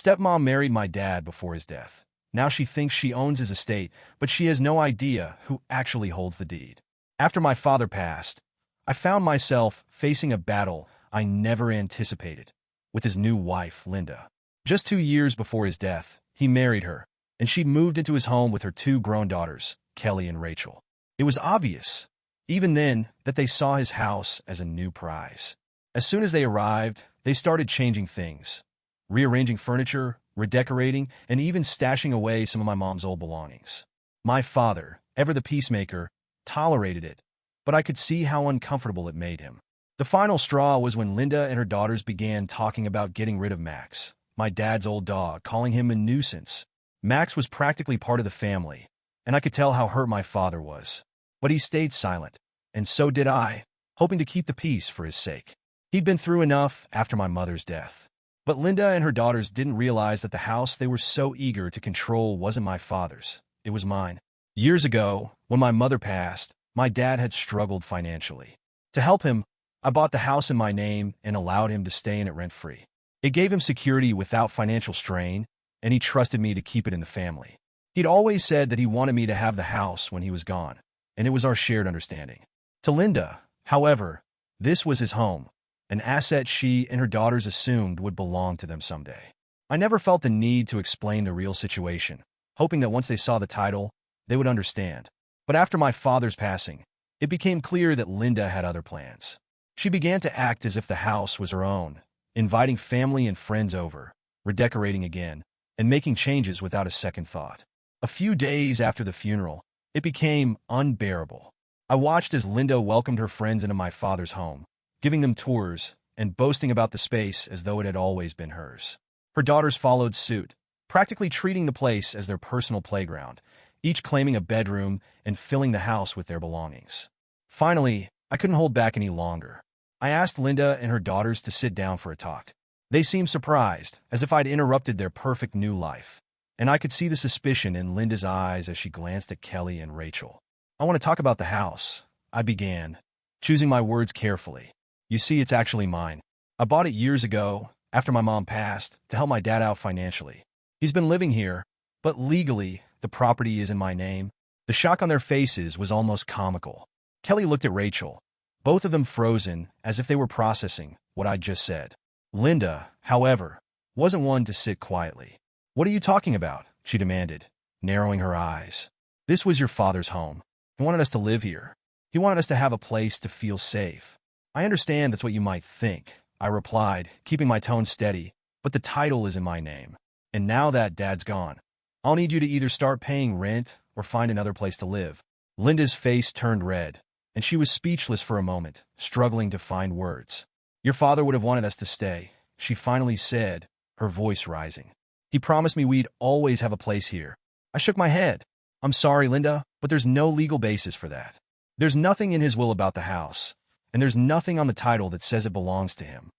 Stepmom married my dad before his death. Now she thinks she owns his estate, but she has no idea who actually holds the deed. After my father passed, I found myself facing a battle I never anticipated with his new wife, Linda. Just 2 years before his death, he married her, and she moved into his home with her 2 grown daughters, Kelly and Rachel. It was obvious, even then, that they saw his house as a new prize. As soon as they arrived, they started changing things, rearranging furniture, redecorating, and even stashing away some of my mom's old belongings. My father, ever the peacemaker, tolerated it, but I could see how uncomfortable it made him. The final straw was when Linda and her daughters began talking about getting rid of Max, my dad's old dog, calling him a nuisance. Max was practically part of the family, and I could tell how hurt my father was. But he stayed silent, and so did I, hoping to keep the peace for his sake. He'd been through enough after my mother's death. But Linda and her daughters didn't realize that the house they were so eager to control wasn't my father's, it was mine. Years ago, when my mother passed, my dad had struggled financially. To help him, I bought the house in my name and allowed him to stay in it rent-free. It gave him security without financial strain, and he trusted me to keep it in the family. He'd always said that he wanted me to have the house when he was gone, and it was our shared understanding. To Linda, however, this was his home, an asset she and her daughters assumed would belong to them someday. I never felt the need to explain the real situation, hoping that once they saw the title, they would understand. But after my father's passing, it became clear that Linda had other plans. She began to act as if the house was her own, inviting family and friends over, redecorating again, and making changes without a second thought. A few days after the funeral, it became unbearable. I watched as Linda welcomed her friends into my father's home, giving them tours and boasting about the space as though it had always been hers. Her daughters followed suit, practically treating the place as their personal playground, each claiming a bedroom and filling the house with their belongings. Finally, I couldn't hold back any longer. I asked Linda and her daughters to sit down for a talk. They seemed surprised, as if I'd interrupted their perfect new life, and I could see the suspicion in Linda's eyes as she glanced at Kelly and Rachel. "I want to talk about the house," I began, choosing my words carefully. "You see, it's actually mine. I bought it years ago, after my mom passed, to help my dad out financially. He's been living here, but legally, the property is in my name." The shock on their faces was almost comical. Kelly looked at Rachel, both of them frozen, as if they were processing what I'd just said. Linda, however, wasn't one to sit quietly. "What are you talking about?" she demanded, narrowing her eyes. "This was your father's home. He wanted us to live here. He wanted us to have a place to feel safe." "I understand that's what you might think," I replied, keeping my tone steady, "but the title is in my name. And now that Dad's gone, I'll need you to either start paying rent or find another place to live." Linda's face turned red, and she was speechless for a moment, struggling to find words. "Your father would have wanted us to stay," she finally said, her voice rising. "He promised me we'd always have a place here." I shook my head. "I'm sorry, Linda, but there's no legal basis for that. There's nothing in his will about the house, and there's nothing on the title that says it belongs to him,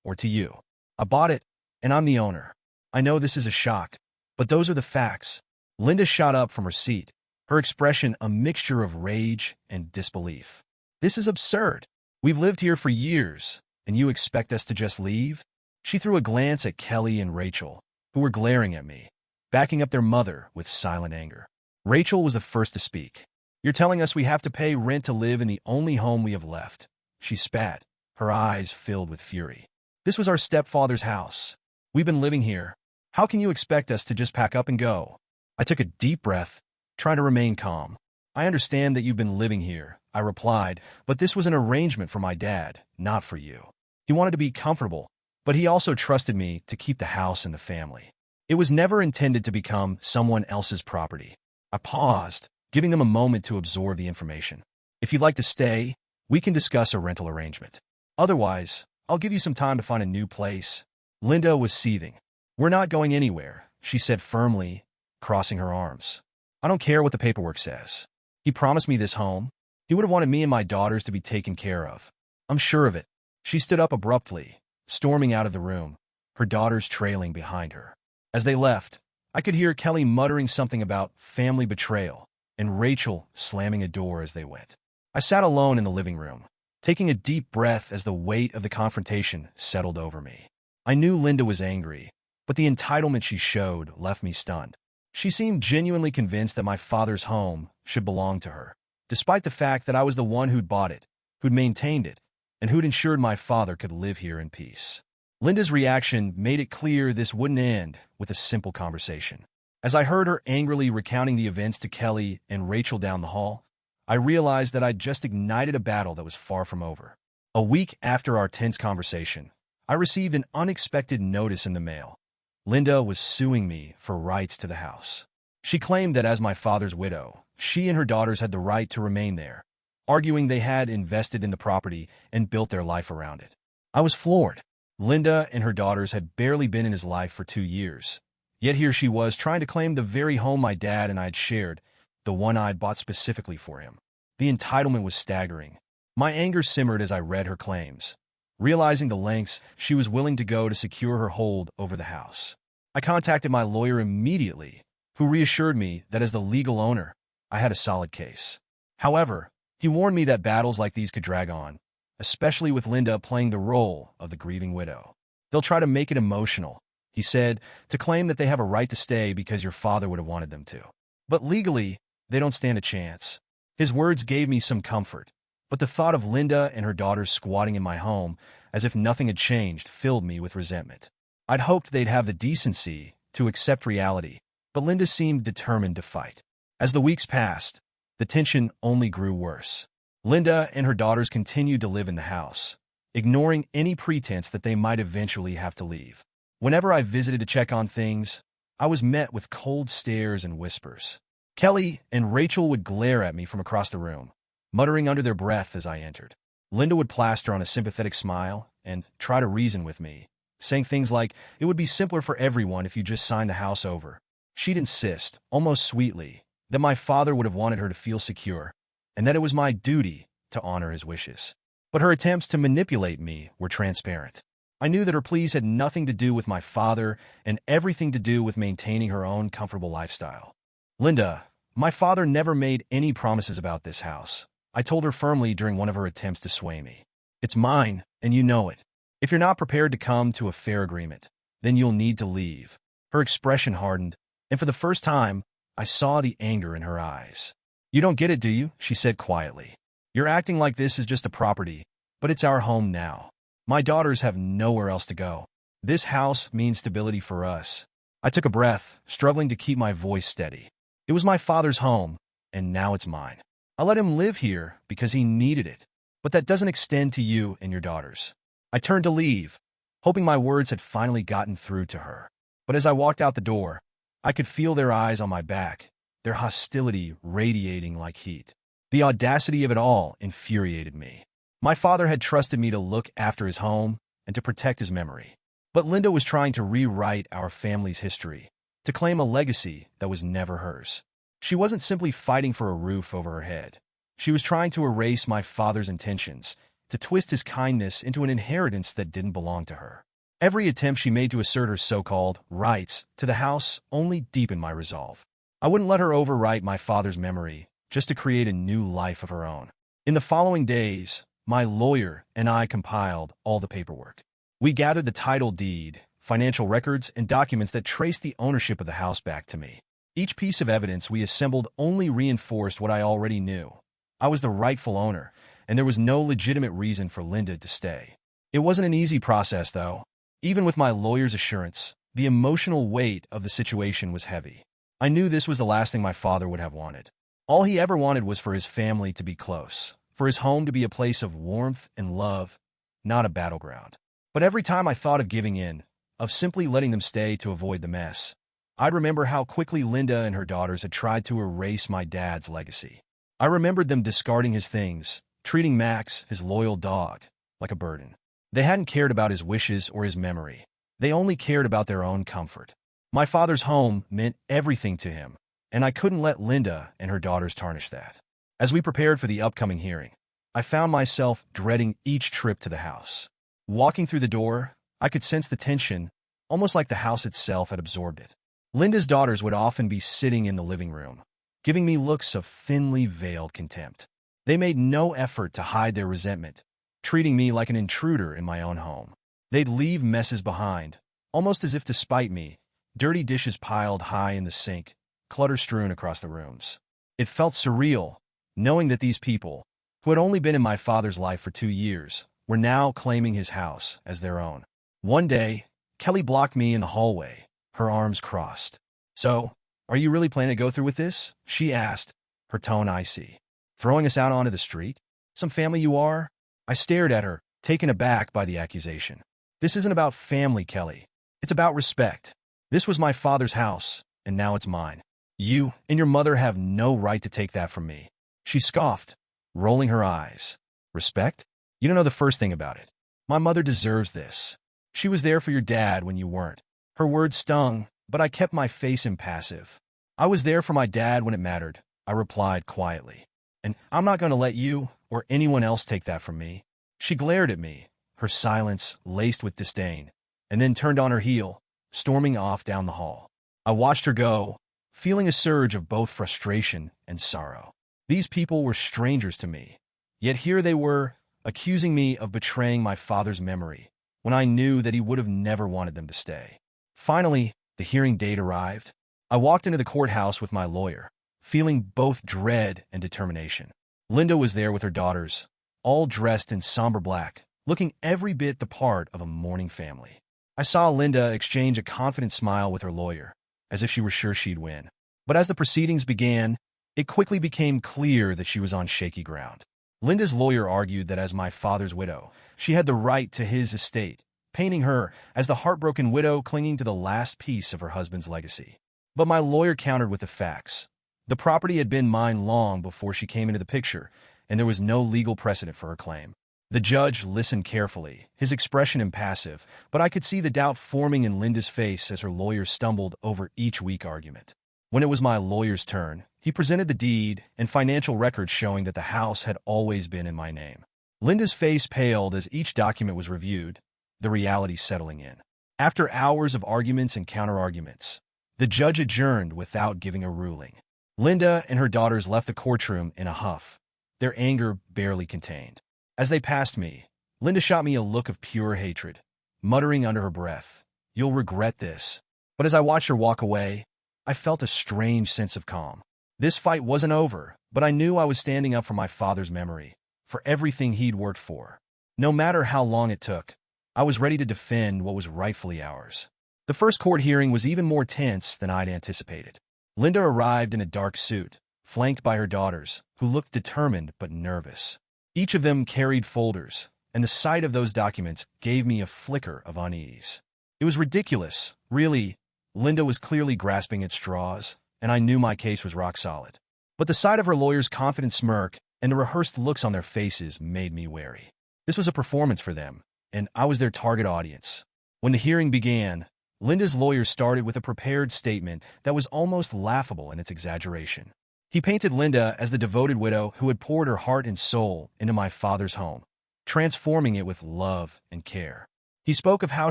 or to you. I bought it, and I'm the owner. I know this is a shock, but those are the facts." Linda shot up from her seat, her expression a mixture of rage and disbelief. "This is absurd. We've lived here for years, and you expect us to just leave?" She threw a glance at Kelly and Rachel, who were glaring at me, backing up their mother with silent anger. Rachel was the first to speak. "You're telling us we have to pay rent to live in the only home we have left," she spat, her eyes filled with fury. "This was our stepfather's house. We've been living here. How can you expect us to just pack up and go?" I took a deep breath, trying to remain calm. "I understand that you've been living here," I replied, "but this was an arrangement for my dad, not for you. He wanted to be comfortable, but he also trusted me to keep the house in the family. It was never intended to become someone else's property." I paused, giving them a moment to absorb the information. "If you'd like to stay, we can discuss a rental arrangement. Otherwise, I'll give you some time to find a new place." Linda was seething. "We're not going anywhere," she said firmly, crossing her arms. "I don't care what the paperwork says. He promised me this home. He would have wanted me and my daughters to be taken care of. I'm sure of it." She stood up abruptly, storming out of the room, her daughters trailing behind her. As they left, I could hear Kelly muttering something about family betrayal, and Rachel slamming a door as they went. I sat alone in the living room, taking a deep breath as the weight of the confrontation settled over me. I knew Linda was angry, but the entitlement she showed left me stunned. She seemed genuinely convinced that my father's home should belong to her, despite the fact that I was the one who'd bought it, who'd maintained it, and who'd ensured my father could live here in peace. Linda's reaction made it clear this wouldn't end with a simple conversation. As I heard her angrily recounting the events to Kelly and Rachel down the hall, I realized that I'd just ignited a battle that was far from over. A week after our tense conversation, I received an unexpected notice in the mail. Linda was suing me for rights to the house. She claimed that as my father's widow, she and her daughters had the right to remain there, arguing they had invested in the property and built their life around it. I was floored. Linda and her daughters had barely been in his life for 2 years. Yet here she was trying to claim the very home my dad and I had shared, the one I'd bought specifically for him. The entitlement was staggering. My anger simmered as I read her claims, realizing the lengths she was willing to go to secure her hold over the house. I contacted my lawyer immediately, who reassured me that as the legal owner, I had a solid case. However, he warned me that battles like these could drag on, especially with Linda playing the role of the grieving widow. They'll try to make it emotional, he said, to claim that they have a right to stay because your father would have wanted them to. But legally, they don't stand a chance. His words gave me some comfort, but the thought of Linda and her daughters squatting in my home as if nothing had changed filled me with resentment. I'd hoped they'd have the decency to accept reality, but Linda seemed determined to fight. As the weeks passed, the tension only grew worse. Linda and her daughters continued to live in the house, ignoring any pretense that they might eventually have to leave. Whenever I visited to check on things, I was met with cold stares and whispers. Kelly and Rachel would glare at me from across the room, muttering under their breath as I entered. Linda would plaster on a sympathetic smile and try to reason with me, saying things like, "It would be simpler for everyone if you just signed the house over." She'd insist, almost sweetly, that my father would have wanted her to feel secure, and that it was my duty to honor his wishes. But her attempts to manipulate me were transparent. I knew that her pleas had nothing to do with my father and everything to do with maintaining her own comfortable lifestyle. "Linda, my father never made any promises about this house," I told her firmly during one of her attempts to sway me. "It's mine, and you know it. If you're not prepared to come to a fair agreement, then you'll need to leave." Her expression hardened, and for the first time, I saw the anger in her eyes. "You don't get it, do you?" she said quietly. "You're acting like this is just a property, but it's our home now. My daughters have nowhere else to go. This house means stability for us." I took a breath, struggling to keep my voice steady. It was my father's home, and now it's mine. I let him live here because he needed it, but that doesn't extend to you and your daughters. I turned to leave, hoping my words had finally gotten through to her. But as I walked out the door, I could feel their eyes on my back, their hostility radiating like heat. The audacity of it all infuriated me. My father had trusted me to look after his home and to protect his memory. But Linda was trying to rewrite our family's history, to claim a legacy that was never hers. She wasn't simply fighting for a roof over her head. She was trying to erase my father's intentions, to twist his kindness into an inheritance that didn't belong to her. Every attempt she made to assert her so-called rights to the house only deepened my resolve. I wouldn't let her overwrite my father's memory just to create a new life of her own. In the following days, my lawyer and I compiled all the paperwork. We gathered the title deed, financial records, and documents that traced the ownership of the house back to me. Each piece of evidence we assembled only reinforced what I already knew. I was the rightful owner, and there was no legitimate reason for Linda to stay. It wasn't an easy process, though. Even with my lawyer's assurance, the emotional weight of the situation was heavy. I knew this was the last thing my father would have wanted. All he ever wanted was for his family to be close, for his home to be a place of warmth and love, not a battleground. But every time I thought of giving in, of simply letting them stay to avoid the mess, I'd remember how quickly Linda and her daughters had tried to erase my dad's legacy. I remembered them discarding his things, treating Max, his loyal dog, like a burden. They hadn't cared about his wishes or his memory. They only cared about their own comfort. My father's home meant everything to him, and I couldn't let Linda and her daughters tarnish that. As we prepared for the upcoming hearing, I found myself dreading each trip to the house. Walking through the door, I could sense the tension, almost like the house itself had absorbed it. Linda's daughters would often be sitting in the living room, giving me looks of thinly veiled contempt. They made no effort to hide their resentment, treating me like an intruder in my own home. They'd leave messes behind, almost as if to spite me, dirty dishes piled high in the sink, clutter strewn across the rooms. It felt surreal, knowing that these people, who had only been in my father's life for 2 years, were now claiming his house as their own. One day, Kelly blocked me in the hallway, her arms crossed. "So, are you really planning to go through with this?" she asked, her tone icy. "Throwing us out onto the street? Some family you are?" I stared at her, taken aback by the accusation. "This isn't about family, Kelly. It's about respect. This was my father's house, and now it's mine. You and your mother have no right to take that from me." She scoffed, rolling her eyes. "Respect? You don't know the first thing about it. My mother deserves this. She was there for your dad when you weren't." Her words stung, but I kept my face impassive. "I was there for my dad when it mattered," I replied quietly. "And I'm not going to let you or anyone else take that from me." She glared at me, her silence laced with disdain, and then turned on her heel, storming off down the hall. I watched her go, feeling a surge of both frustration and sorrow. These people were strangers to me, yet here they were, accusing me of betraying my father's memory, when I knew that he would have never wanted them to stay. Finally, the hearing date arrived. I walked into the courthouse with my lawyer, feeling both dread and determination. Linda was there with her daughters, all dressed in somber black, looking every bit the part of a mourning family. I saw Linda exchange a confident smile with her lawyer, as if she were sure she'd win. But as the proceedings began, it quickly became clear that she was on shaky ground. Linda's lawyer argued that as my father's widow, she had the right to his estate, painting her as the heartbroken widow clinging to the last piece of her husband's legacy. But my lawyer countered with the facts. The property had been mine long before she came into the picture, and there was no legal precedent for her claim. The judge listened carefully, his expression impassive, but I could see the doubt forming in Linda's face as her lawyer stumbled over each weak argument. When it was my lawyer's turn, he presented the deed and financial records showing that the house had always been in my name. Linda's face paled as each document was reviewed, the reality settling in. After hours of arguments and counter-arguments, the judge adjourned without giving a ruling. Linda and her daughters left the courtroom in a huff, their anger barely contained. As they passed me, Linda shot me a look of pure hatred, muttering under her breath, "You'll regret this." But as I watched her walk away, I felt a strange sense of calm. This fight wasn't over, but I knew I was standing up for my father's memory, for everything he'd worked for. No matter how long it took, I was ready to defend what was rightfully ours. The first court hearing was even more tense than I'd anticipated. Linda arrived in a dark suit, flanked by her daughters, who looked determined but nervous. Each of them carried folders, and the sight of those documents gave me a flicker of unease. It was ridiculous, really. Linda was clearly grasping at straws, and I knew my case was rock solid. But the sight of her lawyer's confident smirk and the rehearsed looks on their faces made me wary. This was a performance for them, and I was their target audience. When the hearing began, Linda's lawyer started with a prepared statement that was almost laughable in its exaggeration. He painted Linda as the devoted widow who had poured her heart and soul into my father's home, transforming it with love and care. He spoke of how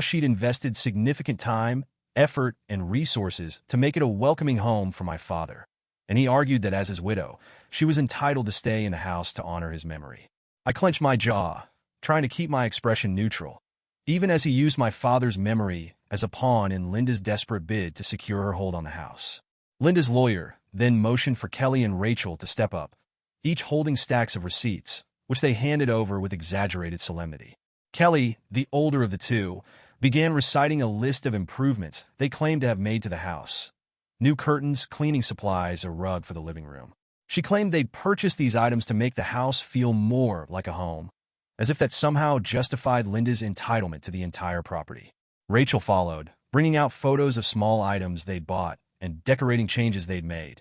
she'd invested significant time, effort, and resources to make it a welcoming home for my father, and he argued that as his widow, she was entitled to stay in the house to honor his memory. I clenched my jaw, trying to keep my expression neutral, even as he used my father's memory as a pawn in Linda's desperate bid to secure her hold on the house. Linda's lawyer then motioned for Kelly and Rachel to step up, each holding stacks of receipts, which they handed over with exaggerated solemnity. Kelly, the older of the two, began reciting a list of improvements they claimed to have made to the house. New curtains, cleaning supplies, a rug for the living room. She claimed they'd purchased these items to make the house feel more like a home, as if that somehow justified Linda's entitlement to the entire property. Rachel followed, bringing out photos of small items they'd bought and decorating changes they'd made,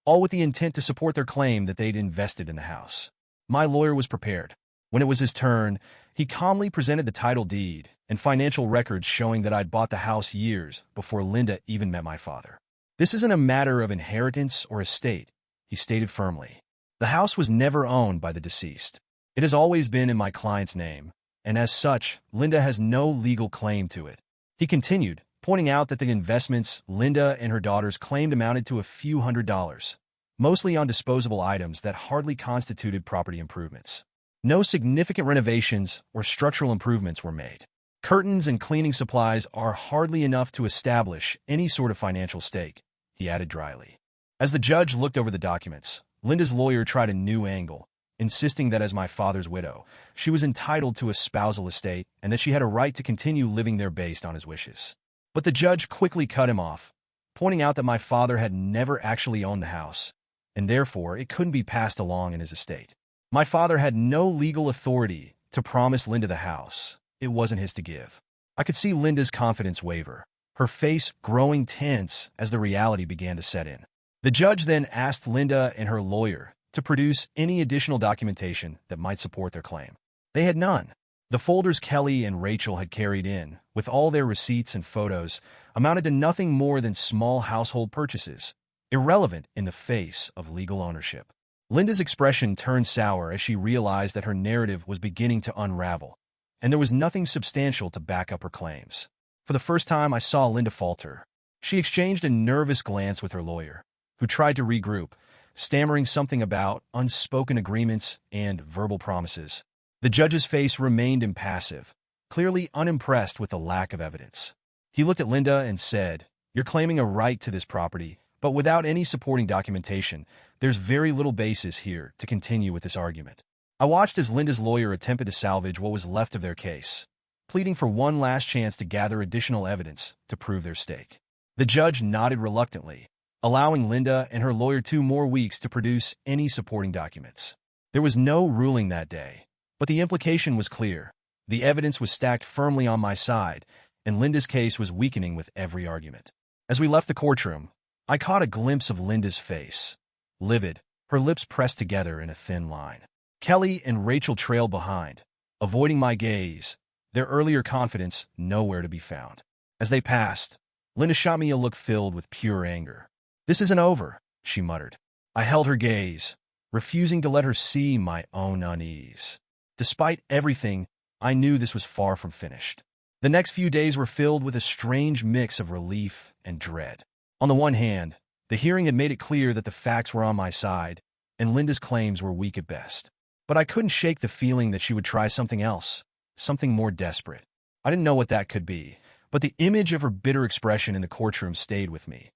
all with the intent to support their claim that they'd invested in the house. My lawyer was prepared. When it was his turn, he calmly presented the title deed and financial records showing that I'd bought the house years before Linda even met my father. "This isn't a matter of inheritance or estate," he stated firmly. "The house was never owned by the deceased. It has always been in my client's name, and as such, Linda has no legal claim to it." He continued, pointing out that the investments Linda and her daughters claimed amounted to a few $100s, mostly on disposable items that hardly constituted property improvements. No significant renovations or structural improvements were made. Curtains and cleaning supplies are hardly enough to establish any sort of financial stake, he added dryly. As the judge looked over the documents, Linda's lawyer tried a new angle, insisting that as my father's widow, she was entitled to a spousal estate and that she had a right to continue living there based on his wishes. But the judge quickly cut him off, pointing out that my father had never actually owned the house, and therefore it couldn't be passed along in his estate. My father had no legal authority to promise Linda the house. It wasn't his to give. I could see Linda's confidence waver, her face growing tense as the reality began to set in. The judge then asked Linda and her lawyer to produce any additional documentation that might support their claim. They had none. The folders Kelly and Rachel had carried in, with all their receipts and photos, amounted to nothing more than small household purchases, irrelevant in the face of legal ownership. Linda's expression turned sour as she realized that her narrative was beginning to unravel, and there was nothing substantial to back up her claims. For the first time, I saw Linda falter. She exchanged a nervous glance with her lawyer, who tried to regroup, stammering something about unspoken agreements and verbal promises. The judge's face remained impassive, clearly unimpressed with the lack of evidence. He looked at Linda and said, "You're claiming a right to this property, but without any supporting documentation, there's very little basis here to continue with this argument." I watched as Linda's lawyer attempted to salvage what was left of their case, pleading for one last chance to gather additional evidence to prove their stake. The judge nodded reluctantly, allowing Linda and her lawyer 2 more weeks to produce any supporting documents. There was no ruling that day, but the implication was clear. The evidence was stacked firmly on my side, and Linda's case was weakening with every argument. As we left the courtroom, I caught a glimpse of Linda's face, livid, her lips pressed together in a thin line. Kelly and Rachel trailed behind, avoiding my gaze, their earlier confidence nowhere to be found. As they passed, Linda shot me a look filled with pure anger. "This isn't over," she muttered. I held her gaze, refusing to let her see my own unease. Despite everything, I knew this was far from finished. The next few days were filled with a strange mix of relief and dread. On the one hand, the hearing had made it clear that the facts were on my side, and Linda's claims were weak at best. But I couldn't shake the feeling that she would try something else, something more desperate. I didn't know what that could be, but the image of her bitter expression in the courtroom stayed with me,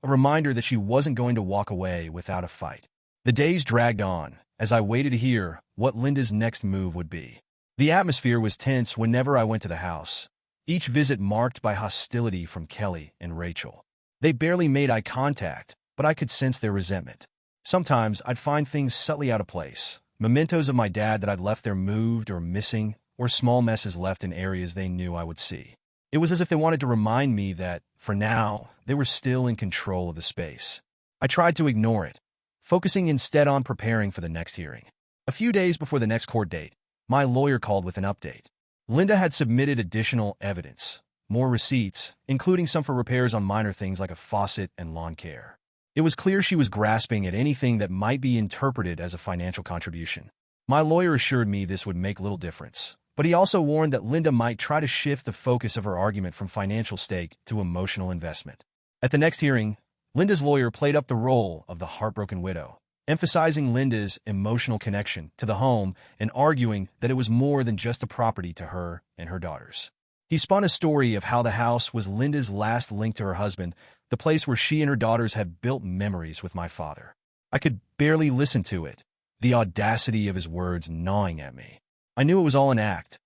a reminder that she wasn't going to walk away without a fight. The days dragged on, as I waited to hear what Linda's next move would be. The atmosphere was tense whenever I went to the house, each visit marked by hostility from Kelly and Rachel. They barely made eye contact, but I could sense their resentment. Sometimes I'd find things subtly out of place, mementos of my dad that I'd left there moved or missing, or small messes left in areas they knew I would see. It was as if they wanted to remind me that, for now, they were still in control of the space. I tried to ignore it, focusing instead on preparing for the next hearing. A few days before the next court date, my lawyer called with an update. Linda had submitted additional evidence, more receipts, including some for repairs on minor things like a faucet and lawn care. It was clear she was grasping at anything that might be interpreted as a financial contribution. My lawyer assured me this would make little difference, but he also warned that Linda might try to shift the focus of her argument from financial stake to emotional investment. At the next hearing, Linda's lawyer played up the role of the heartbroken widow, emphasizing Linda's emotional connection to the home and arguing that it was more than just a property to her and her daughters. He spun a story of how the house was Linda's last link to her husband, the place where she and her daughters had built memories with my father. I could barely listen to it, the audacity of his words gnawing at me. I knew it was all an act.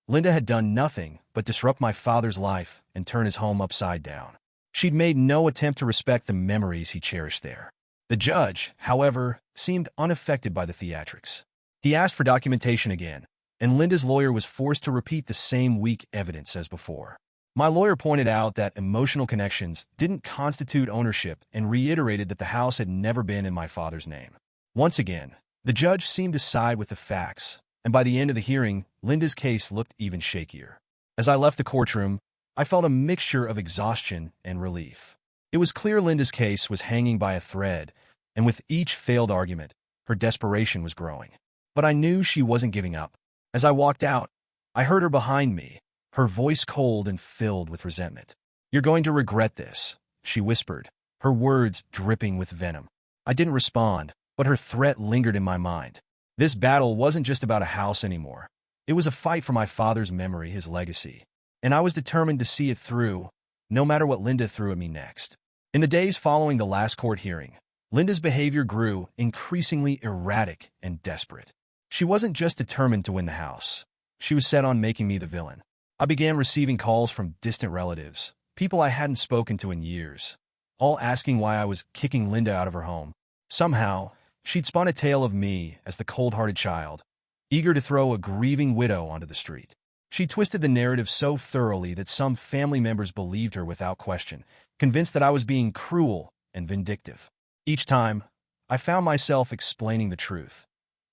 Linda had done nothing but disrupt my father's life and turn his home upside down. She'd made no attempt to respect the memories he cherished there. The judge, however, seemed unaffected by the theatrics. He asked for documentation again, and Linda's lawyer was forced to repeat the same weak evidence as before. My lawyer pointed out that emotional connections didn't constitute ownership and reiterated that the house had never been in my father's name. Once again, the judge seemed to side with the facts, and by the end of the hearing, Linda's case looked even shakier. As I left the courtroom, I felt a mixture of exhaustion and relief. It was clear Linda's case was hanging by a thread, and with each failed argument, her desperation was growing. But I knew she wasn't giving up. As I walked out, I heard her behind me, her voice cold and filled with resentment. "You're going to regret this," she whispered, her words dripping with venom. I didn't respond, but her threat lingered in my mind. This battle wasn't just about a house anymore. It was a fight for my father's memory, his legacy, and I was determined to see it through, no matter what Linda threw at me next. In the days following the last court hearing, Linda's behavior grew increasingly erratic and desperate. She wasn't just determined to win the house. She was set on making me the villain. I began receiving calls from distant relatives, people I hadn't spoken to in years, all asking why I was kicking Linda out of her home. Somehow, she'd spun a tale of me as the cold-hearted child, eager to throw a grieving widow onto the street. She twisted the narrative so thoroughly that some family members believed her without question, convinced that I was being cruel and vindictive. Each time, I found myself explaining the truth,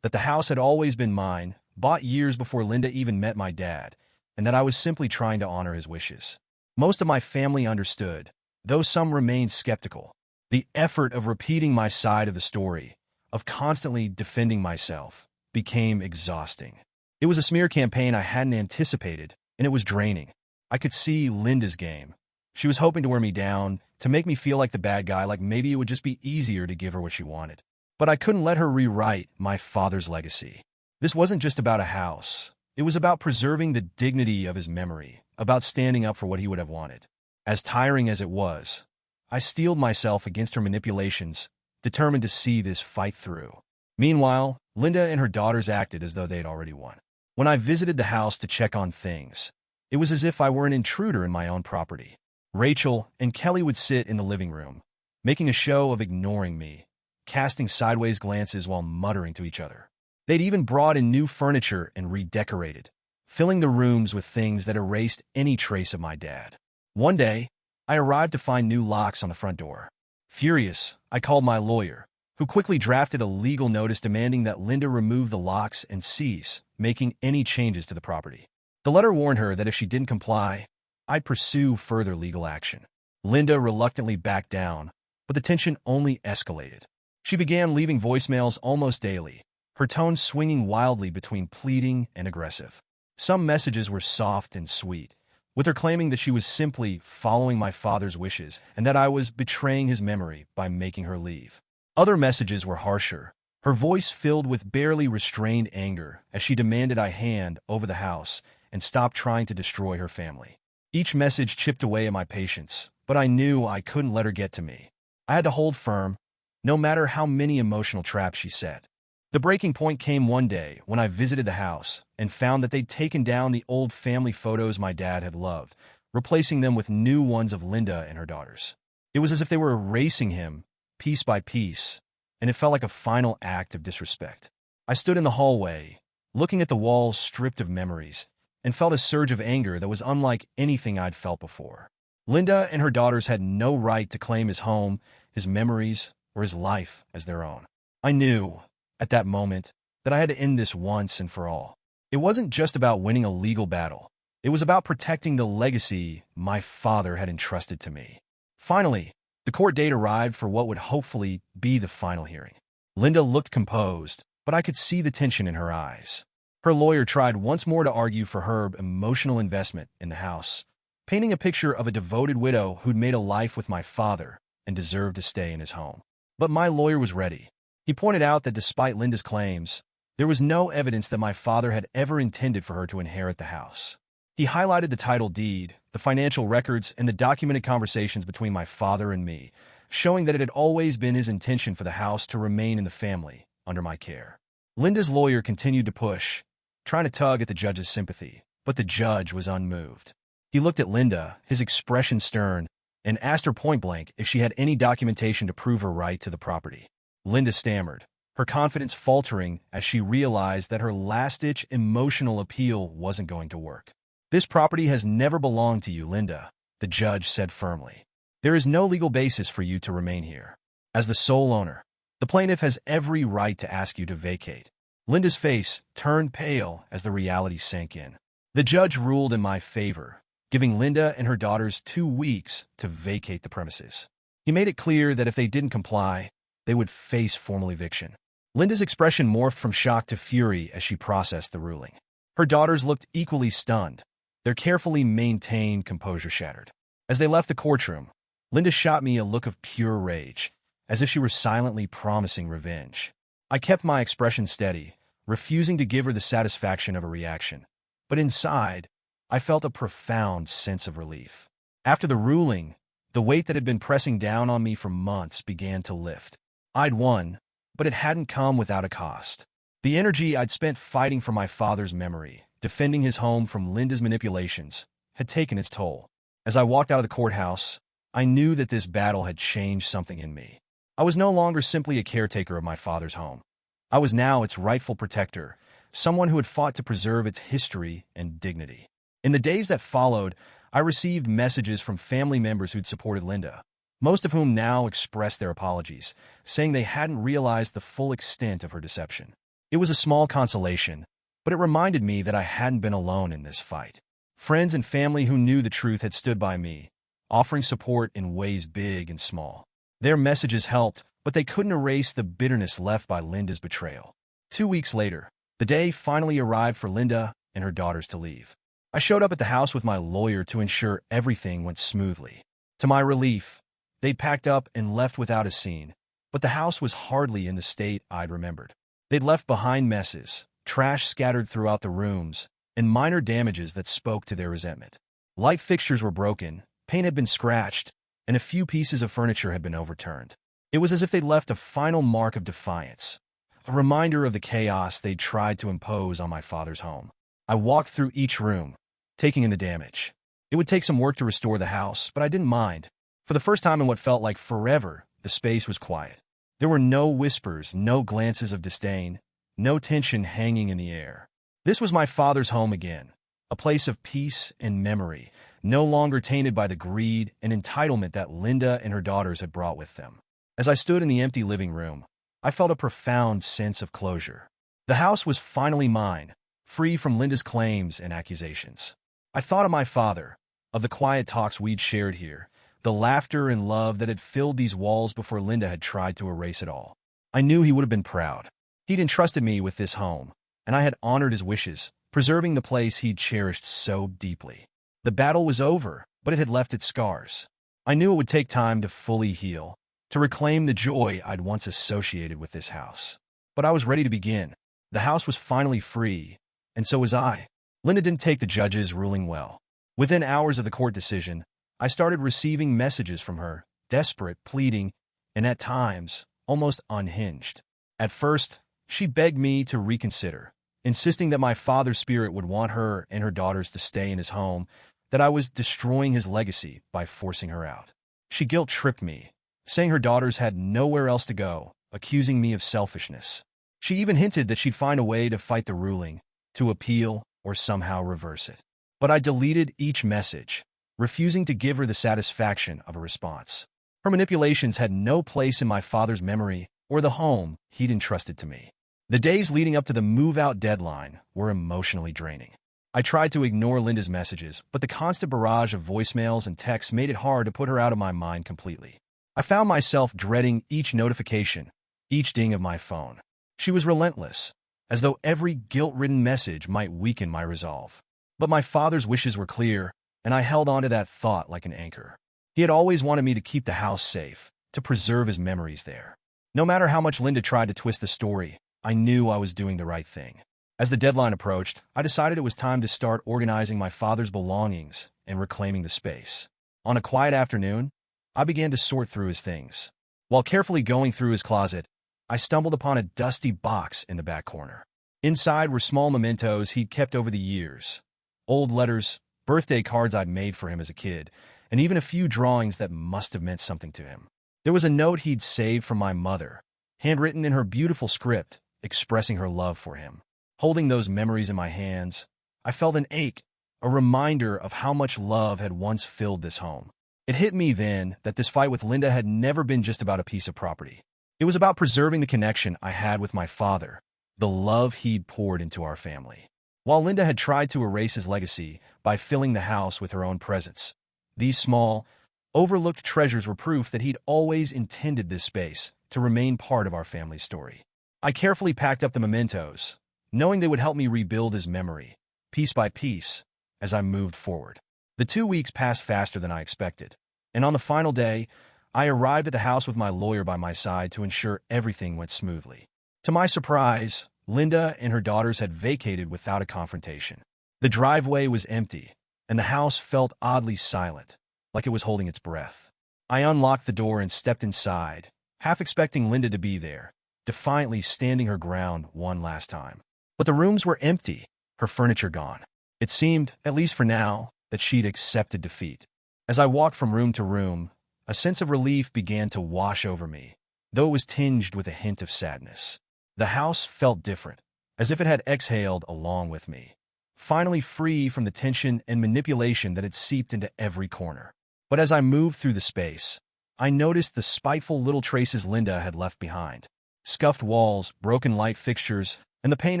that the house had always been mine, bought years before Linda even met my dad, and that I was simply trying to honor his wishes. Most of my family understood, though some remained skeptical. The effort of repeating my side of the story, of constantly defending myself, became exhausting. It was a smear campaign I hadn't anticipated, and it was draining. I could see Linda's game. She was hoping to wear me down, to make me feel like the bad guy, like maybe it would just be easier to give her what she wanted. But I couldn't let her rewrite my father's legacy. This wasn't just about a house. It was about preserving the dignity of his memory, about standing up for what he would have wanted. As tiring as it was, I steeled myself against her manipulations, determined to see this fight through. Meanwhile, Linda and her daughters acted as though they'd already won. When I visited the house to check on things, it was as if I were an intruder in my own property. Rachel and Kelly would sit in the living room, making a show of ignoring me, casting sideways glances while muttering to each other. They'd even brought in new furniture and redecorated, filling the rooms with things that erased any trace of my dad. One day, I arrived to find new locks on the front door. Furious, I called my lawyer, who quickly drafted a legal notice demanding that Linda remove the locks and cease making any changes to the property. The letter warned her that if she didn't comply, I'd pursue further legal action. Linda reluctantly backed down, but the tension only escalated. She began leaving voicemails almost daily, her tone swinging wildly between pleading and aggressive. Some messages were soft and sweet, with her claiming that she was simply following my father's wishes and that I was betraying his memory by making her leave. Other messages were harsher, her voice filled with barely restrained anger as she demanded I hand over the house and stop trying to destroy her family. Each message chipped away at my patience, but I knew I couldn't let her get to me. I had to hold firm, no matter how many emotional traps she set. The breaking point came one day when I visited the house and found that they'd taken down the old family photos my dad had loved, replacing them with new ones of Linda and her daughters. It was as if they were erasing him, piece by piece, and it felt like a final act of disrespect. I stood in the hallway, looking at the walls stripped of memories, and felt a surge of anger that was unlike anything I'd felt before. Linda and her daughters had no right to claim his home, his memories, or his life as their own. I knew, at that moment, that I had to end this once and for all. It wasn't just about winning a legal battle. It was about protecting the legacy my father had entrusted to me. Finally, the court date arrived for what would hopefully be the final hearing. Linda looked composed, but I could see the tension in her eyes. Her lawyer tried once more to argue for her emotional investment in the house, painting a picture of a devoted widow who'd made a life with my father and deserved to stay in his home. But my lawyer was ready. He pointed out that despite Linda's claims, there was no evidence that my father had ever intended for her to inherit the house. He highlighted the title deed, the financial records, and the documented conversations between my father and me, showing that it had always been his intention for the house to remain in the family, under my care. Linda's lawyer continued to push, trying to tug at the judge's sympathy, but the judge was unmoved. He looked at Linda, his expression stern, and asked her point-blank if she had any documentation to prove her right to the property. Linda stammered, her confidence faltering as she realized that her last-ditch emotional appeal wasn't going to work. "This property has never belonged to you, Linda," the judge said firmly. "There is no legal basis for you to remain here. As the sole owner, the plaintiff has every right to ask you to vacate." Linda's face turned pale as the reality sank in. The judge ruled in my favor, giving Linda and her daughters 2 weeks to vacate the premises. He made it clear that if they didn't comply, they would face formal eviction. Linda's expression morphed from shock to fury as she processed the ruling. Her daughters looked equally stunned, their carefully maintained composure shattered. As they left the courtroom, Linda shot me a look of pure rage, as if she were silently promising revenge. I kept my expression steady, refusing to give her the satisfaction of a reaction. But inside, I felt a profound sense of relief. After the ruling, the weight that had been pressing down on me for months began to lift. I'd won, but it hadn't come without a cost. The energy I'd spent fighting for my father's memory, defending his home from Linda's manipulations, had taken its toll. As I walked out of the courthouse, I knew that this battle had changed something in me. I was no longer simply a caretaker of my father's home. I was now its rightful protector, someone who had fought to preserve its history and dignity. In the days that followed, I received messages from family members who'd supported Linda, most of whom now expressed their apologies, saying they hadn't realized the full extent of her deception. It was a small consolation, but it reminded me that I hadn't been alone in this fight. Friends and family who knew the truth had stood by me, offering support in ways big and small. Their messages helped, but they couldn't erase the bitterness left by Linda's betrayal. 2 weeks later, the day finally arrived for Linda and her daughters to leave. I showed up at the house with my lawyer to ensure everything went smoothly. To my relief, they packed up and left without a scene, but the house was hardly in the state I'd remembered. They'd left behind messes, trash scattered throughout the rooms, and minor damages that spoke to their resentment. Light fixtures were broken, paint had been scratched, and a few pieces of furniture had been overturned. It was as if they'd left a final mark of defiance, a reminder of the chaos they'd tried to impose on my father's home. I walked through each room, taking in the damage. It would take some work to restore the house, but I didn't mind. For the first time in what felt like forever, the space was quiet. There were no whispers, no glances of disdain, no tension hanging in the air. This was my father's home again, a place of peace and memory, no longer tainted by the greed and entitlement that Linda and her daughters had brought with them. As I stood in the empty living room, I felt a profound sense of closure. The house was finally mine, free from Linda's claims and accusations. I thought of my father, of the quiet talks we'd shared here, the laughter and love that had filled these walls before Linda had tried to erase it all. I knew he would have been proud. He'd entrusted me with this home, and I had honored his wishes, preserving the place he'd cherished so deeply. The battle was over, but it had left its scars. I knew it would take time to fully heal, to reclaim the joy I'd once associated with this house. But I was ready to begin. The house was finally free, and so was I. Linda didn't take the judge's ruling well. Within hours of the court decision, I started receiving messages from her, desperate, pleading, and at times, almost unhinged. At first, she begged me to reconsider, insisting that my father's spirit would want her and her daughters to stay in his home, that I was destroying his legacy by forcing her out. She guilt-tripped me, saying her daughters had nowhere else to go, accusing me of selfishness. She even hinted that she'd find a way to fight the ruling, to appeal, or somehow reverse it. But I deleted each message, refusing to give her the satisfaction of a response. Her manipulations had no place in my father's memory or the home he'd entrusted to me. The days leading up to the move-out deadline were emotionally draining. I tried to ignore Linda's messages, but the constant barrage of voicemails and texts made it hard to put her out of my mind completely. I found myself dreading each notification, each ding of my phone. She was relentless, as though every guilt-ridden message might weaken my resolve. But my father's wishes were clear, and I held on to that thought like an anchor. He had always wanted me to keep the house safe, to preserve his memories there. No matter how much Linda tried to twist the story, I knew I was doing the right thing. As the deadline approached, I decided it was time to start organizing my father's belongings and reclaiming the space. On a quiet afternoon, I began to sort through his things. While carefully going through his closet, I stumbled upon a dusty box in the back corner. Inside were small mementos he'd kept over the years, old letters, birthday cards I'd made for him as a kid, and even a few drawings that must have meant something to him. There was a note he'd saved from my mother, handwritten in her beautiful script, expressing her love for him. Holding those memories in my hands, I felt an ache, a reminder of how much love had once filled this home. It hit me then that this fight with Linda had never been just about a piece of property. It was about preserving the connection I had with my father, the love he'd poured into our family. While Linda had tried to erase his legacy by filling the house with her own presence, these small, overlooked treasures were proof that he'd always intended this space to remain part of our family story. I carefully packed up the mementos, knowing they would help me rebuild his memory, piece by piece, as I moved forward. The 2 weeks passed faster than I expected, and on the final day, I arrived at the house with my lawyer by my side to ensure everything went smoothly. To my surprise, Linda and her daughters had vacated without a confrontation. The driveway was empty, and the house felt oddly silent, like it was holding its breath. I unlocked the door and stepped inside, half expecting Linda to be there, defiantly standing her ground one last time. But the rooms were empty, her furniture gone. It seemed, at least for now, that she'd accepted defeat. As I walked from room to room, a sense of relief began to wash over me, though it was tinged with a hint of sadness. The house felt different, as if it had exhaled along with me, finally free from the tension and manipulation that had seeped into every corner. But as I moved through the space, I noticed the spiteful little traces Linda had left behind. Scuffed walls, broken light fixtures, and the paint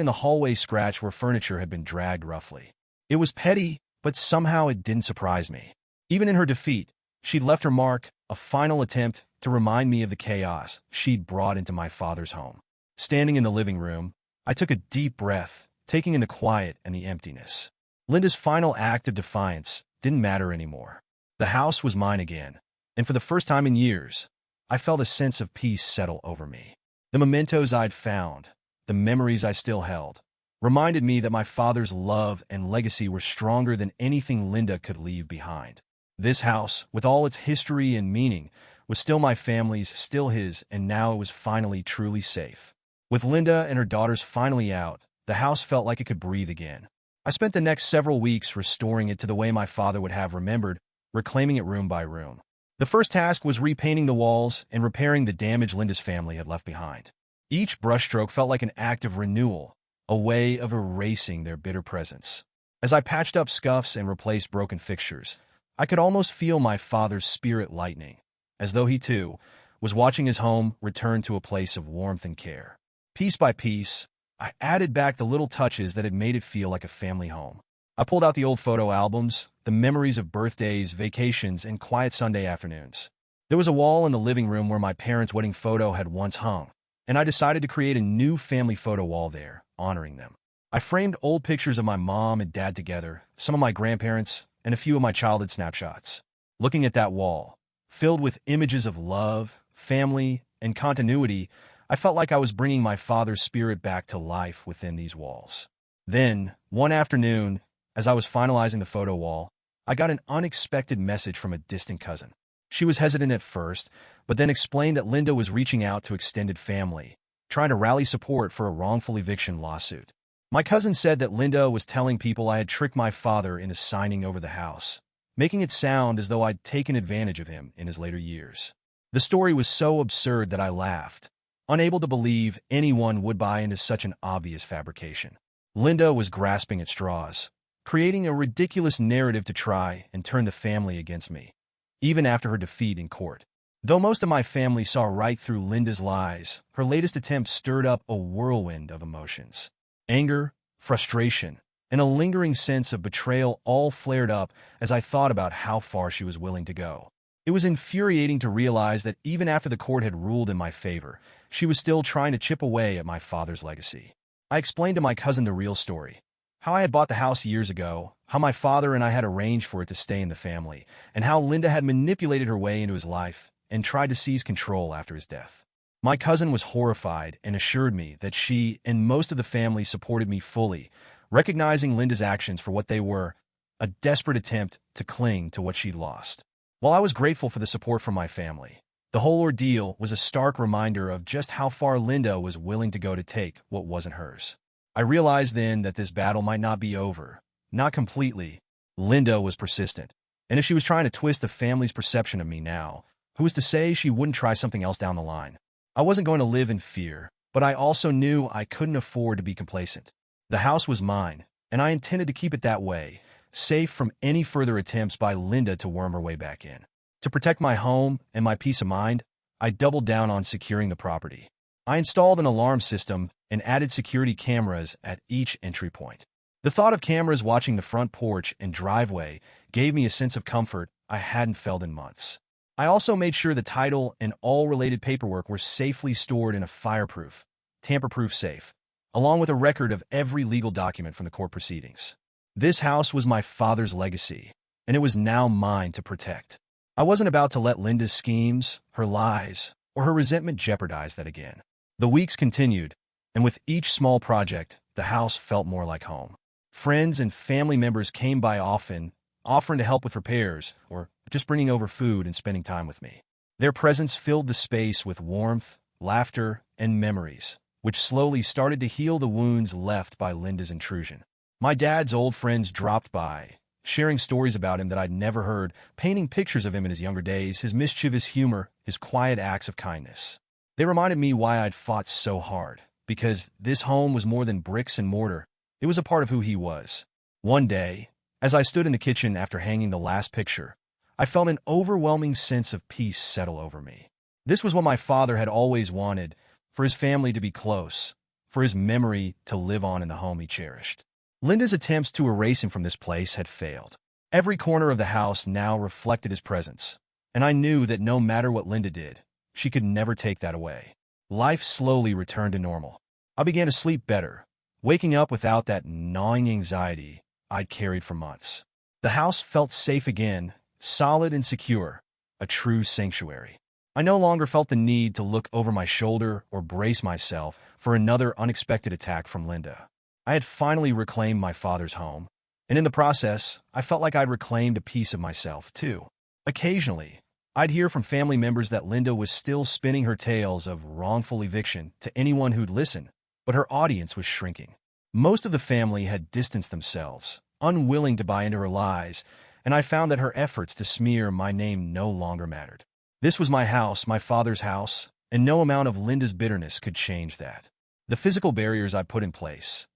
in the hallway scratch where furniture had been dragged roughly. It was petty, but somehow it didn't surprise me. Even in her defeat, she'd left her mark, a final attempt to remind me of the chaos she'd brought into my father's home. Standing in the living room, I took a deep breath, taking in the quiet and the emptiness. Linda's final act of defiance didn't matter anymore. The house was mine again, and for the first time in years, I felt a sense of peace settle over me. The mementos I'd found, the memories I still held, reminded me that my father's love and legacy were stronger than anything Linda could leave behind. This house, with all its history and meaning, was still my family's, still his, and now it was finally truly safe. With Linda and her daughters finally out, the house felt like it could breathe again. I spent the next several weeks restoring it to the way my father would have remembered, reclaiming it room by room. The first task was repainting the walls and repairing the damage Linda's family had left behind. Each brushstroke felt like an act of renewal, a way of erasing their bitter presence. As I patched up scuffs and replaced broken fixtures, I could almost feel my father's spirit lightening, as though he, too, was watching his home return to a place of warmth and care. Piece by piece, I added back the little touches that had made it feel like a family home. I pulled out the old photo albums, the memories of birthdays, vacations, and quiet Sunday afternoons. There was a wall in the living room where my parents' wedding photo had once hung, and I decided to create a new family photo wall there, honoring them. I framed old pictures of my mom and dad together, some of my grandparents, and a few of my childhood snapshots. Looking at that wall, filled with images of love, family, and continuity, I felt like I was bringing my father's spirit back to life within these walls. Then, one afternoon, as I was finalizing the photo wall, I got an unexpected message from a distant cousin. She was hesitant at first, but then explained that Linda was reaching out to extended family, trying to rally support for a wrongful eviction lawsuit. My cousin said that Linda was telling people I had tricked my father into signing over the house, making it sound as though I'd taken advantage of him in his later years. The story was so absurd that I laughed, unable to believe anyone would buy into such an obvious fabrication. Linda was grasping at straws, creating a ridiculous narrative to try and turn the family against me, even after her defeat in court. Though most of my family saw right through Linda's lies, her latest attempt stirred up a whirlwind of emotions. Anger, frustration, and a lingering sense of betrayal all flared up as I thought about how far she was willing to go. It was infuriating to realize that even after the court had ruled in my favor, she was still trying to chip away at my father's legacy. I explained to my cousin the real story, how I had bought the house years ago, how my father and I had arranged for it to stay in the family, and how Linda had manipulated her way into his life and tried to seize control after his death. My cousin was horrified and assured me that she and most of the family supported me fully, recognizing Linda's actions for what they were, a desperate attempt to cling to what she'd lost. While I was grateful for the support from my family, the whole ordeal was a stark reminder of just how far Linda was willing to go to take what wasn't hers. I realized then that this battle might not be over. Not completely. Linda was persistent, and if she was trying to twist the family's perception of me now, who was to say she wouldn't try something else down the line? I wasn't going to live in fear, but I also knew I couldn't afford to be complacent. The house was mine, and I intended to keep it that way, safe from any further attempts by Linda to worm her way back in. To protect my home and my peace of mind, I doubled down on securing the property. I installed an alarm system and added security cameras at each entry point. The thought of cameras watching the front porch and driveway gave me a sense of comfort I hadn't felt in months. I also made sure the title and all related paperwork were safely stored in a fireproof, tamper-proof safe, along with a record of every legal document from the court proceedings. This house was my father's legacy, and it was now mine to protect. I wasn't about to let Linda's schemes, her lies, or her resentment jeopardize that again. The weeks continued, and with each small project, the house felt more like home. Friends and family members came by often, offering to help with repairs or just bringing over food and spending time with me. Their presence filled the space with warmth, laughter, and memories, which slowly started to heal the wounds left by Linda's intrusion. My dad's old friends dropped by, sharing stories about him that I'd never heard, painting pictures of him in his younger days, his mischievous humor, his quiet acts of kindness. They reminded me why I'd fought so hard, because this home was more than bricks and mortar. It was a part of who he was. One day, as I stood in the kitchen after hanging the last picture, I felt an overwhelming sense of peace settle over me. This was what my father had always wanted, for his family to be close, for his memory to live on in the home he cherished. Linda's attempts to erase him from this place had failed. Every corner of the house now reflected his presence, and I knew that no matter what Linda did, she could never take that away. Life slowly returned to normal. I began to sleep better, waking up without that gnawing anxiety I'd carried for months. The house felt safe again, solid and secure, a true sanctuary. I no longer felt the need to look over my shoulder or brace myself for another unexpected attack from Linda. I had finally reclaimed my father's home, and in the process, I felt like I'd reclaimed a piece of myself, too. Occasionally, I'd hear from family members that Linda was still spinning her tales of wrongful eviction to anyone who'd listen, but her audience was shrinking. Most of the family had distanced themselves, unwilling to buy into her lies, and I found that her efforts to smear my name no longer mattered. This was my house, my father's house, and no amount of Linda's bitterness could change that. The physical barriers I put in place,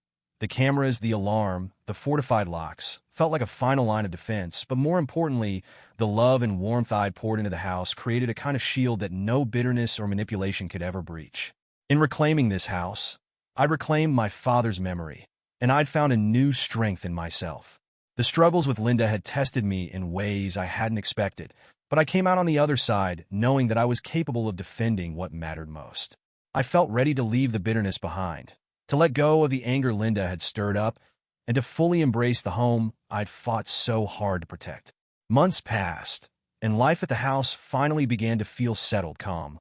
the cameras, the alarm, the fortified locks, felt like a final line of defense, but more importantly, the love and warmth I'd poured into the house created a kind of shield that no bitterness or manipulation could ever breach. In reclaiming this house, I'd reclaimed my father's memory, and I'd found a new strength in myself. The struggles with Linda had tested me in ways I hadn't expected, but I came out on the other side knowing that I was capable of defending what mattered most. I felt ready to leave the bitterness behind, to let go of the anger Linda had stirred up, and to fully embrace the home I'd fought so hard to protect. Months passed, and life at the house finally began to feel settled, calm,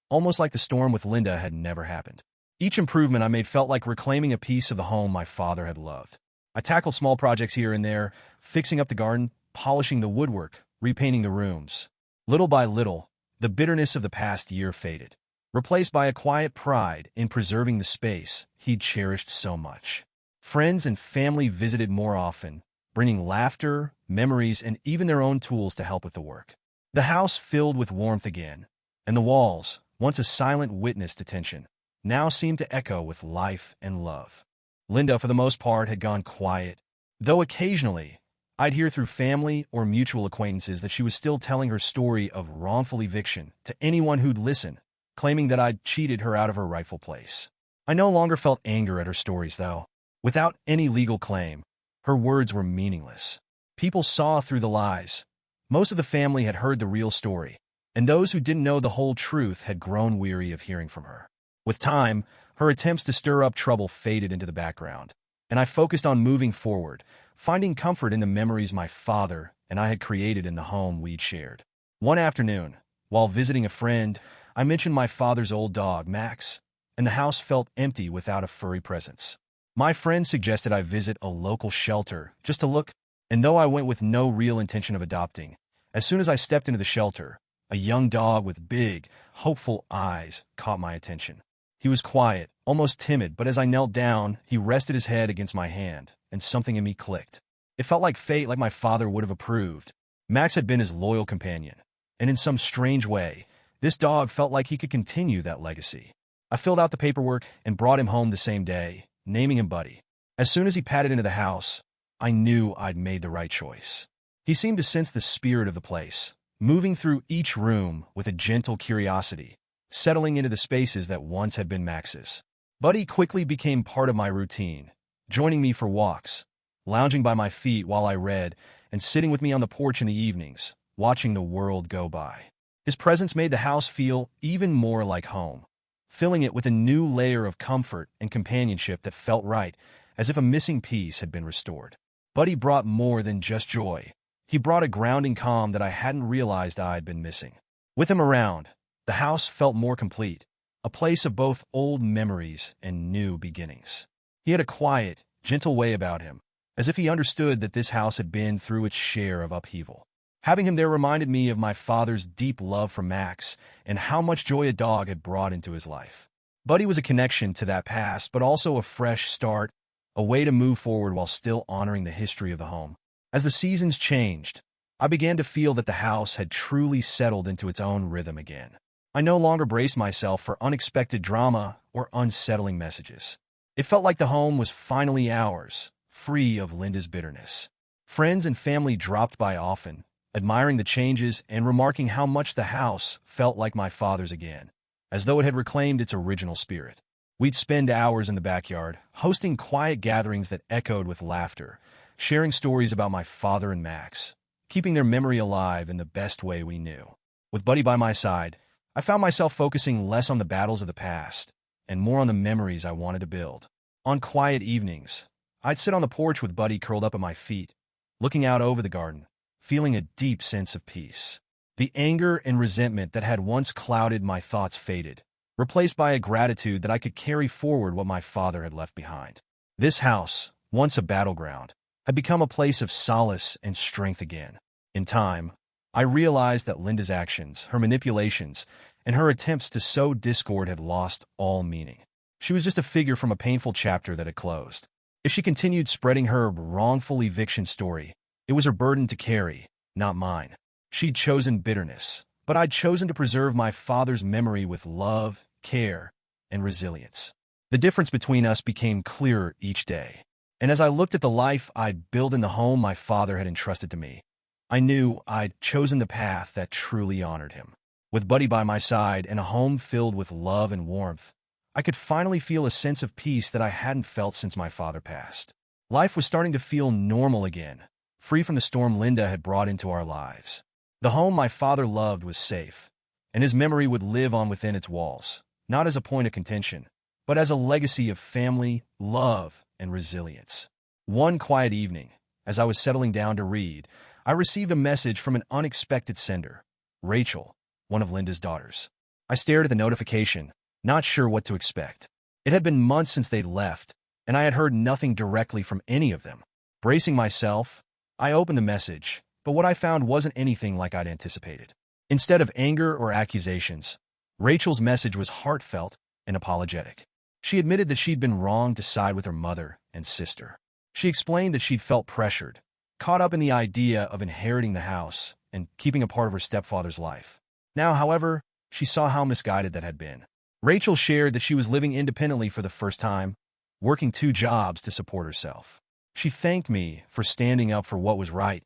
almost like the storm with Linda had never happened. Each improvement I made felt like reclaiming a piece of the home my father had loved. I tackled small projects here and there, fixing up the garden, polishing the woodwork, repainting the rooms. Little by little, the bitterness of the past year faded, replaced by a quiet pride in preserving the space he'd cherished so much. Friends and family visited more often, bringing laughter, memories, and even their own tools to help with the work. The house filled with warmth again, and the walls, once a silent witness to tension, now seemed to echo with life and love. Linda, for the most part, had gone quiet, though occasionally I'd hear through family or mutual acquaintances that she was still telling her story of wrongful eviction to anyone who'd listen, claiming that I'd cheated her out of her rightful place. I no longer felt anger at her stories, though. Without any legal claim, her words were meaningless. People saw through the lies. Most of the family had heard the real story, and those who didn't know the whole truth had grown weary of hearing from her. With time, her attempts to stir up trouble faded into the background, and I focused on moving forward, finding comfort in the memories my father and I had created in the home we'd shared. One afternoon, while visiting a friend, I mentioned my father's old dog, Max, and the house felt empty without a furry presence. My friend suggested I visit a local shelter just to look, and though I went with no real intention of adopting, as soon as I stepped into the shelter, a young dog with big, hopeful eyes caught my attention. He was quiet, almost timid, but as I knelt down, he rested his head against my hand, and something in me clicked. It felt like fate, like my father would have approved. Max had been his loyal companion, and in some strange way, this dog felt like he could continue that legacy. I filled out the paperwork and brought him home the same day, naming him Buddy. As soon as he padded into the house, I knew I'd made the right choice. He seemed to sense the spirit of the place, moving through each room with a gentle curiosity, settling into the spaces that once had been Max's. Buddy quickly became part of my routine, joining me for walks, lounging by my feet while I read, and sitting with me on the porch in the evenings, watching the world go by. His presence made the house feel even more like home, filling it with a new layer of comfort and companionship that felt right, as if a missing piece had been restored. Buddy brought more than just joy. He brought a grounding calm that I hadn't realized I'd been missing. With him around, the house felt more complete, a place of both old memories and new beginnings. He had a quiet, gentle way about him, as if he understood that this house had been through its share of upheaval. Having him there reminded me of my father's deep love for Max and how much joy a dog had brought into his life. Buddy was a connection to that past, but also a fresh start, a way to move forward while still honoring the history of the home. As the seasons changed, I began to feel that the house had truly settled into its own rhythm again. I no longer braced myself for unexpected drama or unsettling messages. It felt like the home was finally ours, free of Linda's bitterness. Friends and family dropped by often, admiring the changes and remarking how much the house felt like my father's again, as though it had reclaimed its original spirit. We'd spend hours in the backyard, hosting quiet gatherings that echoed with laughter, sharing stories about my father and Max, keeping their memory alive in the best way we knew. With Buddy by my side, I found myself focusing less on the battles of the past and more on the memories I wanted to build. On quiet evenings, I'd sit on the porch with Buddy curled up at my feet, looking out over the garden, feeling a deep sense of peace. The anger and resentment that had once clouded my thoughts faded, replaced by a gratitude that I could carry forward what my father had left behind. This house, once a battleground, had become a place of solace and strength again. In time, I realized that Linda's actions, her manipulations, and her attempts to sow discord had lost all meaning. She was just a figure from a painful chapter that had closed. If she continued spreading her wrongful eviction story, it was her burden to carry, not mine. She'd chosen bitterness, but I'd chosen to preserve my father's memory with love, care, and resilience. The difference between us became clearer each day. And as I looked at the life I'd built in the home my father had entrusted to me, I knew I'd chosen the path that truly honored him. With Buddy by my side and a home filled with love and warmth, I could finally feel a sense of peace that I hadn't felt since my father passed. Life was starting to feel normal again, free from the storm Linda had brought into our lives. The home my father loved was safe, and his memory would live on within its walls, not as a point of contention, but as a legacy of family, love, and resilience. One quiet evening, as I was settling down to read, I received a message from an unexpected sender, Rachel, one of Linda's daughters. I stared at the notification, not sure what to expect. It had been months since they'd left, and I had heard nothing directly from any of them. Bracing myself, I opened the message, but what I found wasn't anything like I'd anticipated. Instead of anger or accusations, Rachel's message was heartfelt and apologetic. She admitted that she'd been wrong to side with her mother and sister. She explained that she'd felt pressured, caught up in the idea of inheriting the house and keeping a part of her stepfather's life. Now, however, she saw how misguided that had been. Rachel shared that she was living independently for the first time, working 2 jobs to support herself. She thanked me for standing up for what was right,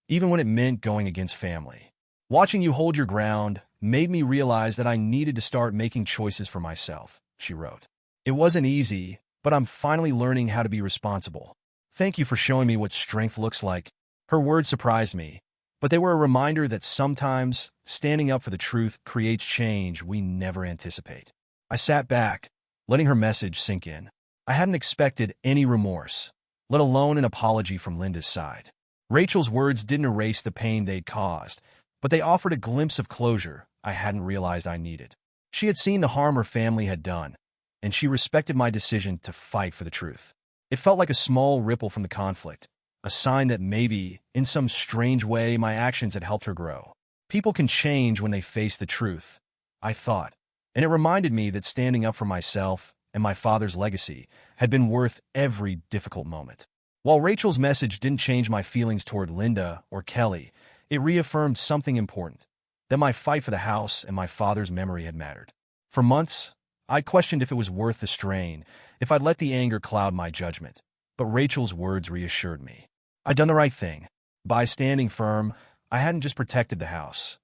even when it meant going against family. Watching you hold your ground made me realize that I needed to start making choices for myself, she wrote. It wasn't easy, but I'm finally learning how to be responsible. Thank you for showing me what strength looks like. Her words surprised me, but they were a reminder that sometimes standing up for the truth creates change we never anticipate. I sat back, letting her message sink in. I hadn't expected any remorse, let alone an apology from Linda's side. Rachel's words didn't erase the pain they'd caused, but they offered a glimpse of closure I hadn't realized I needed. She had seen the harm her family had done, and she respected my decision to fight for the truth. It felt like a small ripple from the conflict, a sign that maybe, in some strange way, my actions had helped her grow. People can change when they face the truth, I thought, and it reminded me that standing up for myself and my father's legacy had been worth every difficult moment. While Rachel's message didn't change my feelings toward Linda or Kelly, it reaffirmed something important, that my fight for the house and my father's memory had mattered. For months, I questioned if it was worth the strain, if I'd let the anger cloud my judgment, but Rachel's words reassured me. I'd done the right thing. By standing firm, I hadn't just protected the house.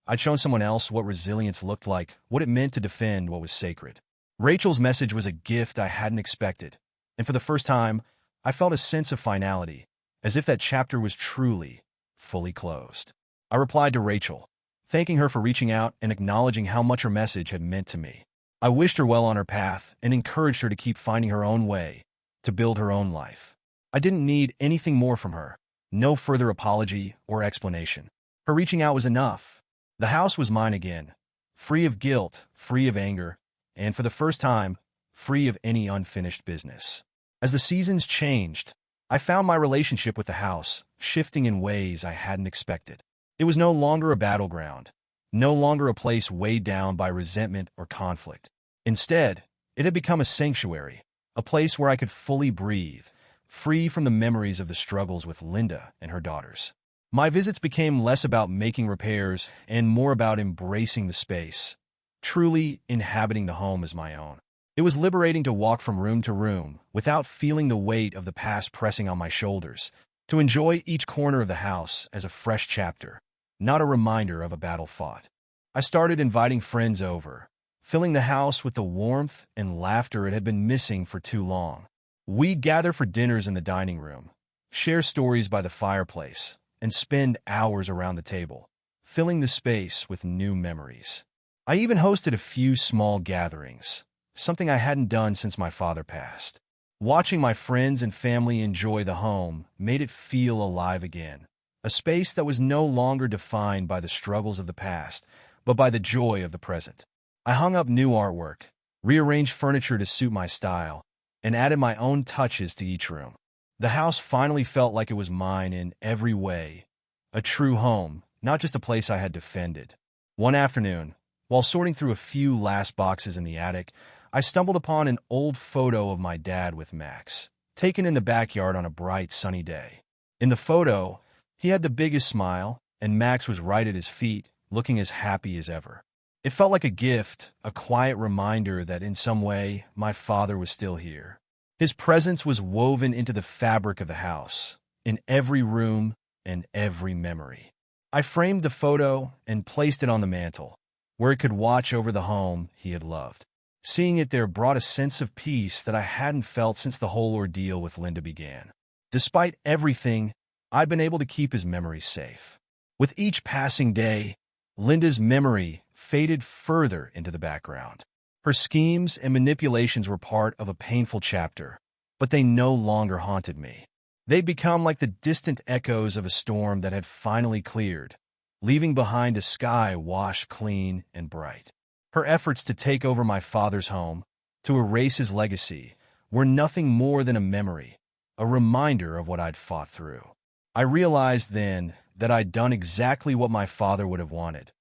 I'd shown someone else what resilience looked like, what it meant to defend what was sacred. Rachel's message was a gift I hadn't expected, and for the first time, I felt a sense of finality, as if that chapter was truly, fully closed. I replied to Rachel, thanking her for reaching out and acknowledging how much her message had meant to me. I wished her well on her path and encouraged her to keep finding her own way, to build her own life. I didn't need anything more from her, no further apology or explanation. Her reaching out was enough. The house was mine again, free of guilt, free of anger, and for the first time, free of any unfinished business. As the seasons changed, I found my relationship with the house shifting in ways I hadn't expected. It was no longer a battleground, no longer a place weighed down by resentment or conflict. Instead, it had become a sanctuary, a place where I could fully breathe, free from the memories of the struggles with Linda and her daughters. My visits became less about making repairs and more about embracing the space, truly inhabiting the home as my own. It was liberating to walk from room to room without feeling the weight of the past pressing on my shoulders, to enjoy each corner of the house as a fresh chapter, not a reminder of a battle fought. I started inviting friends over, filling the house with the warmth and laughter it had been missing for too long. We'd gather for dinners in the dining room, share stories by the fireplace, and spend hours around the table, filling the space with new memories. I even hosted a few small gatherings, something I hadn't done since my father passed. Watching my friends and family enjoy the home made it feel alive again, a space that was no longer defined by the struggles of the past, but by the joy of the present. I hung up new artwork, rearranged furniture to suit my style, and added my own touches to each room. The house finally felt like it was mine in every way, a true home, not just a place I had defended. One afternoon, while sorting through a few last boxes in the attic, I stumbled upon an old photo of my dad with Max, taken in the backyard on a bright, sunny day. In the photo, he had the biggest smile, and Max was right at his feet, looking as happy as ever. It felt like a gift, a quiet reminder that in some way, my father was still here. His presence was woven into the fabric of the house, in every room and every memory. I framed the photo and placed it on the mantel, where it could watch over the home he had loved. Seeing it there brought a sense of peace that I hadn't felt since the whole ordeal with Linda began. Despite everything, I'd been able to keep his memory safe. With each passing day, Linda's memory faded further into the background. Her schemes and manipulations were part of a painful chapter, but they no longer haunted me. They'd become like the distant echoes of a storm that had finally cleared, leaving behind a sky washed clean and bright. Her efforts to take over my father's home, to erase his legacy, were nothing more than a memory, a reminder of what I'd fought through. I realized then that I'd done exactly what my father would have wanted.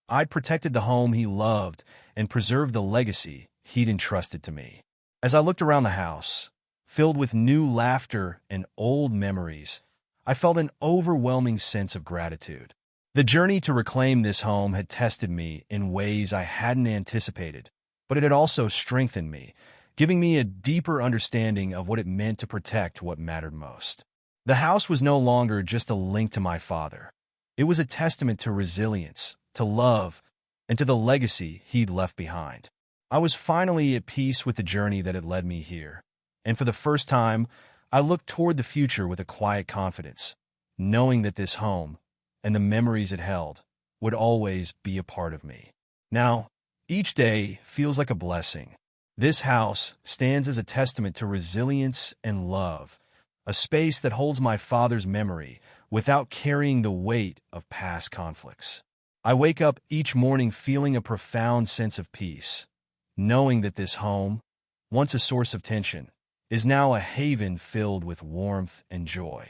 I'd protected the home he loved and preserved the legacy he'd entrusted to me. As I looked around the house, filled with new laughter and old memories, I felt an overwhelming sense of gratitude. The journey to reclaim this home had tested me in ways I hadn't anticipated, but it had also strengthened me, giving me a deeper understanding of what it meant to protect what mattered most. The house was no longer just a link to my father. It was a testament to resilience, to love, and to the legacy he'd left behind. I was finally at peace with the journey that had led me here, and for the first time, I looked toward the future with a quiet confidence, knowing that this home, and the memories it held, would always be a part of me. Now, each day feels like a blessing. This house stands as a testament to resilience and love, a space that holds my father's memory without carrying the weight of past conflicts. I wake up each morning feeling a profound sense of peace, knowing that this home, once a source of tension, is now a haven filled with warmth and joy.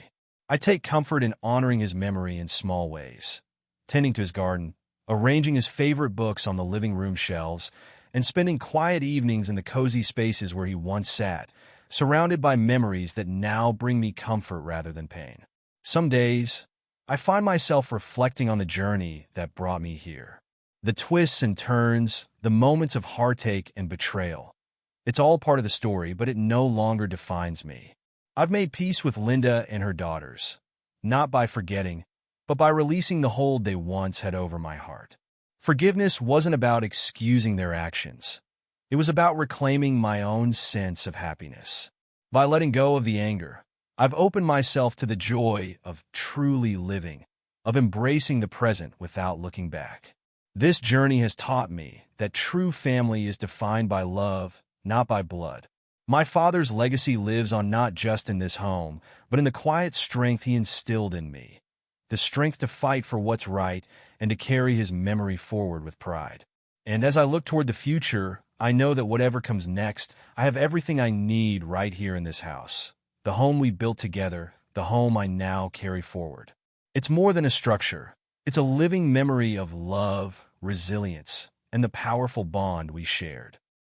I take comfort in honoring his memory in small ways, tending to his garden, arranging his favorite books on the living room shelves, and spending quiet evenings in the cozy spaces where he once sat, surrounded by memories that now bring me comfort rather than pain. Some days, I find myself reflecting on the journey that brought me here. The twists and turns, the moments of heartache and betrayal. It's all part of the story, but it no longer defines me. I've made peace with Linda and her daughters, not by forgetting, but by releasing the hold they once had over my heart. Forgiveness wasn't about excusing their actions. It was about reclaiming my own sense of happiness. By letting go of the anger, I've opened myself to the joy of truly living, of embracing the present without looking back. This journey has taught me that true family is defined by love, not by blood. My father's legacy lives on not just in this home, but in the quiet strength he instilled in me. The strength to fight for what's right and to carry his memory forward with pride. And as I look toward the future, I know that whatever comes next, I have everything I need right here in this house. The home we built together, the home I now carry forward. It's more than a structure. It's a living memory of love, resilience, and the powerful bond we shared.